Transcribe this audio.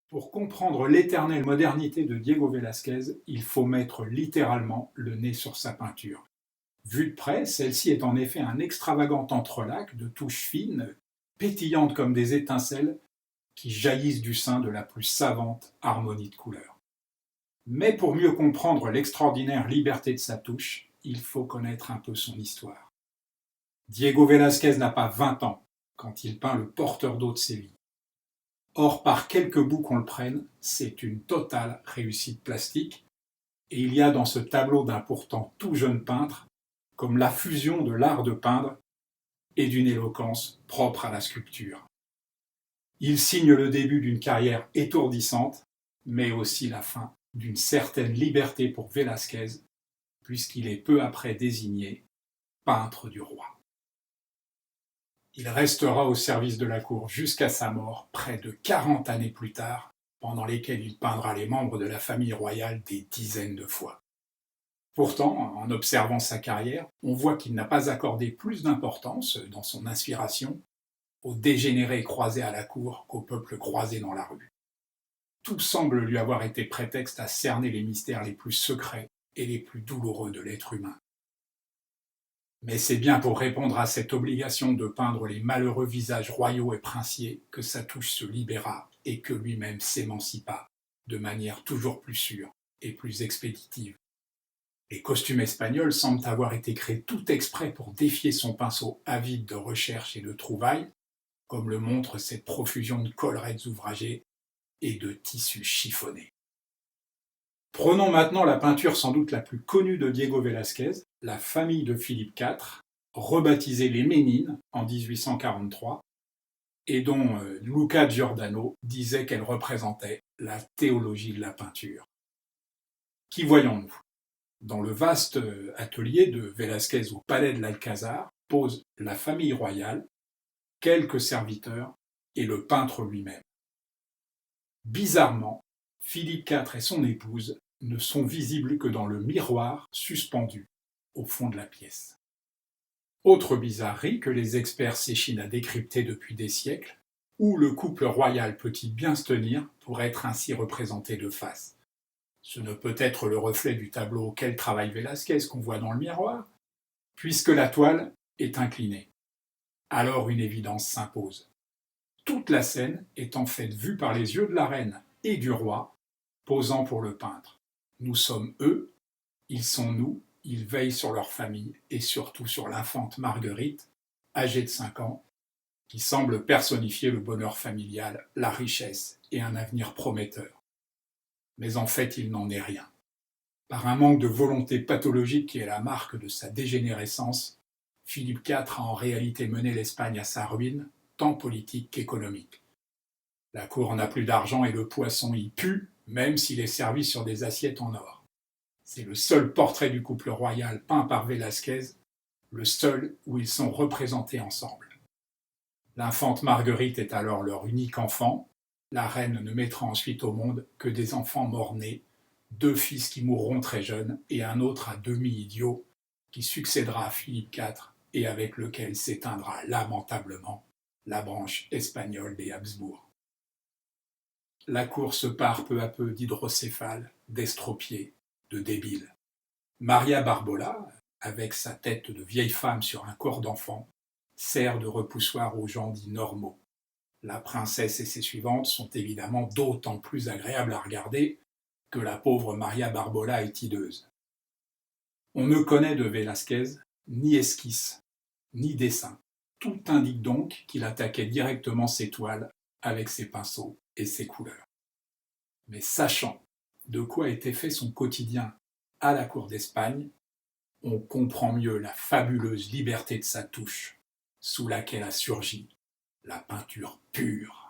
Pour comprendre l'éternelle modernité de Diego Velázquez, il faut mettre littéralement le nez sur sa peinture. Vue de près, celle-ci est en effet un extravagant entrelac de touches fines, pétillantes comme des étincelles, qui jaillissent du sein de la plus savante harmonie de couleurs. Mais pour mieux comprendre l'extraordinaire liberté de sa touche, il faut connaître un peu son histoire. Diego Velázquez n'a pas 20 ans quand il peint le porteur d'eau de Séville. Or, par quelque bout qu'on le prenne, c'est une totale réussite plastique, et il y a dans ce tableau d'un pourtant tout jeune peintre comme la fusion de l'art de peindre et d'une éloquence propre à la sculpture. Il signe le début d'une carrière étourdissante, mais aussi la fin d'une certaine liberté pour Velázquez, puisqu'il est peu après désigné peintre du roi. Il restera au service de la cour jusqu'à sa mort, près de 40 années plus tard, pendant lesquelles il peindra les membres de la famille royale des dizaines de fois. Pourtant, en observant sa carrière, on voit qu'il n'a pas accordé plus d'importance dans son inspiration aux dégénérés croisés à la cour qu'au peuple croisé dans la rue. Tout semble lui avoir été prétexte à cerner les mystères les plus secrets et les plus douloureux de l'être humain. Mais c'est bien pour répondre à cette obligation de peindre les malheureux visages royaux et princiers que sa touche se libéra et que lui-même s'émancipa de manière toujours plus sûre et plus expéditive. Les costumes espagnols semblent avoir été créés tout exprès pour défier son pinceau avide de recherche et de trouvailles, comme le montre cette profusion de collerettes ouvragées et de tissus chiffonnés. Prenons maintenant la peinture sans doute la plus connue de Diego Velázquez, la famille de Philippe IV, rebaptisée les Ménines en 1843, et dont Luca Giordano disait qu'elle représentait la théologie de la peinture. Qui voyons-nous? Dans le vaste atelier de Velázquez au palais de l'Alcazar pose la famille royale, quelques serviteurs et le peintre lui-même. Bizarrement, Philippe IV et son épouse ne sont visibles que dans le miroir suspendu au fond de la pièce. Autre bizarrerie que les experts s'échinent à décrypter depuis des siècles, où le couple royal peut-il bien se tenir pour être ainsi représenté de face? Ce ne peut être le reflet du tableau auquel travaille Velázquez qu'on voit dans le miroir, puisque la toile est inclinée. Alors une évidence s'impose. Toute la scène est en fait vue par les yeux de la reine et du roi, posant pour le peintre. Nous sommes eux, ils sont nous, ils veillent sur leur famille et surtout sur l'infante Marguerite, âgée de 5 ans, qui semble personnifier le bonheur familial, la richesse et un avenir prometteur. Mais en fait, il n'en est rien. Par un manque de volonté pathologique qui est la marque de sa dégénérescence, Philippe IV a en réalité mené l'Espagne à sa ruine, tant politique qu'économique. La cour n'a plus d'argent et le poisson y pue, même s'il est servi sur des assiettes en or. C'est le seul portrait du couple royal peint par Velázquez, le seul où ils sont représentés ensemble. L'infante Marguerite est alors leur unique enfant. La reine ne mettra ensuite au monde que des enfants mort-nés, 2 fils qui mourront très jeunes et un autre à demi idiot qui succédera à Philippe IV et avec lequel s'éteindra lamentablement la branche espagnole des Habsbourg. La cour se pare peu à peu d'hydrocéphales, d'estropiés, de débiles. Maria Barbola, avec sa tête de vieille femme sur un corps d'enfant, sert de repoussoir aux gens dits normaux. La princesse et ses suivantes sont évidemment d'autant plus agréables à regarder que la pauvre Maria Barbola est hideuse. On ne connaît de Velázquez ni esquisse, ni dessin. Tout indique donc qu'il attaquait directement ses toiles avec ses pinceaux et ses couleurs. Mais sachant de quoi était fait son quotidien à la cour d'Espagne, on comprend mieux la fabuleuse liberté de sa touche, sous laquelle a surgi la peinture pure.